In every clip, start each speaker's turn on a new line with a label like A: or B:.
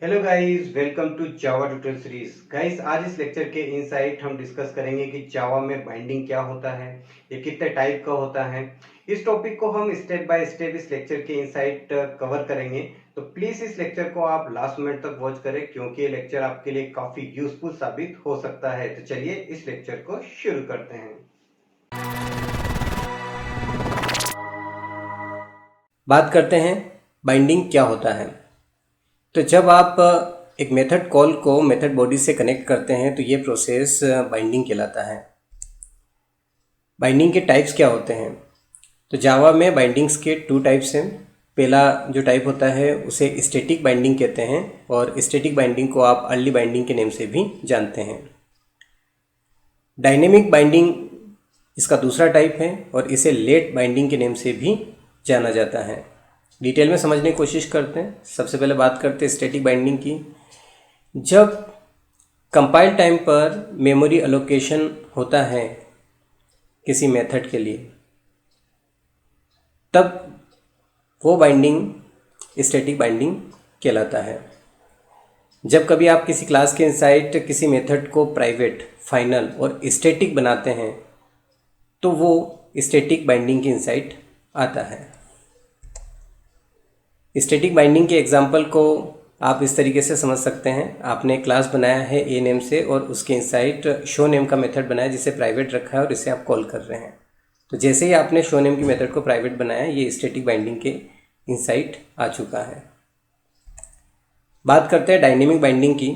A: Hello guys, welcome to Java tutorial series. Guys, आज इस lecture के इनसाइट हम डिस्कस करेंगे कि जावा में बाइंडिंग क्या होता है, ये कितने टाइप का होता है। इस टॉपिक को हम स्टेप बाय स्टेप इस लेक्चर के इनसाइट कवर करेंगे, तो प्लीज इस लेक्चर को आप लास्ट मिनट तक वॉच करें क्योंकि ये लेक्चर आपके लिए काफी यूजफुल साबित हो सकता है। तो चलिए इस लेक्चर को शुरू करते हैं।
B: बात करते हैं बाइंडिंग क्या होता है। तो जब आप एक मेथड कॉल को मेथड बॉडी से कनेक्ट करते हैं तो ये प्रोसेस बाइंडिंग कहलाता है। बाइंडिंग के टाइप्स क्या होते हैं? तो जावा में बाइंडिंग्स के 2 टाइप्स हैं। पहला जो टाइप होता है उसे स्टैटिक बाइंडिंग कहते हैं और स्टैटिक बाइंडिंग को आप अर्ली बाइंडिंग के नेम से भी जानते हैं। डायनेमिक बाइंडिंग इसका दूसरा टाइप है और इसे लेट बाइंडिंग के नेम से भी जाना जाता है। डिटेल में समझने की कोशिश करते हैं। सबसे पहले बात करते हैं स्टैटिक बाइंडिंग की। जब कंपाइल टाइम पर मेमोरी एलोकेशन होता है किसी मेथड के लिए, तब वो बाइंडिंग स्टैटिक बाइंडिंग कहलाता है। जब कभी आप किसी क्लास के इनसाइड किसी मेथड को प्राइवेट, फाइनल और स्टैटिक बनाते हैं तो वो स्टैटिक बाइंडिंग के इनसाइड आता है। स्टैटिक बाइंडिंग के एग्जाम्पल को आप इस तरीके से समझ सकते हैं। आपने क्लास बनाया है ए नेम से और उसके इनसाइड शो नेम का मेथड बनाया जिसे प्राइवेट रखा है और इसे आप कॉल कर रहे हैं। तो जैसे ही आपने शो नेम की मेथड को प्राइवेट बनाया, ये स्टैटिक बाइंडिंग के इनसाइड आ चुका है। बात करते हैं डायनेमिक बाइंडिंग की।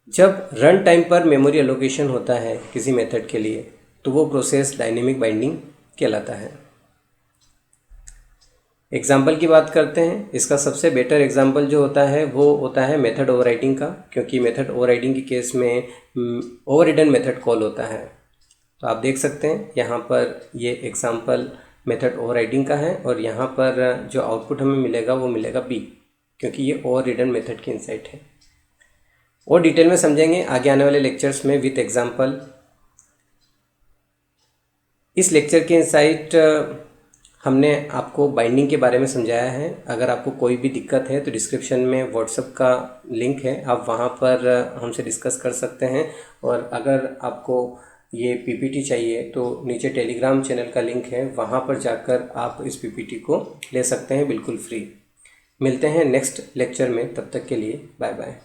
B: जब रन टाइम पर मेमोरी एलोकेशन होता है किसी मेथड के लिए तो वो प्रोसेस डायनेमिक बाइंडिंग कहलाता है। एग्जाम्पल की बात करते हैं। इसका सबसे बेटर एग्जाम्पल जो होता है वो होता है मेथड ओवरराइडिंग का, क्योंकि मेथड ओवरराइडिंग के केस में ओवररिडन मेथड कॉल होता है। तो आप देख सकते हैं यहाँ पर ये एग्जाम्पल मेथड ओवरराइडिंग का है और यहाँ पर जो आउटपुट हमें मिलेगा वो मिलेगा बी, क्योंकि ये ओवररिडन मेथड के इनसाइड है। और डिटेल में समझेंगे आगे आने वाले लेक्चर्स में विथ एग्जाम्पल। इस लेक्चर के इनसाइड हमने आपको बाइंडिंग के बारे में समझाया है। अगर आपको कोई भी दिक्कत है तो डिस्क्रिप्शन में व्हाट्सएप का लिंक है, आप वहां पर हमसे डिस्कस कर सकते हैं। और अगर आपको ये पीपीटी चाहिए तो नीचे टेलीग्राम चैनल का लिंक है, वहां पर जाकर आप इस पीपीटी को ले सकते हैं बिल्कुल फ्री। मिलते हैं नेक्स्ट लेक्चर में, तब तक के लिए बाय बाय।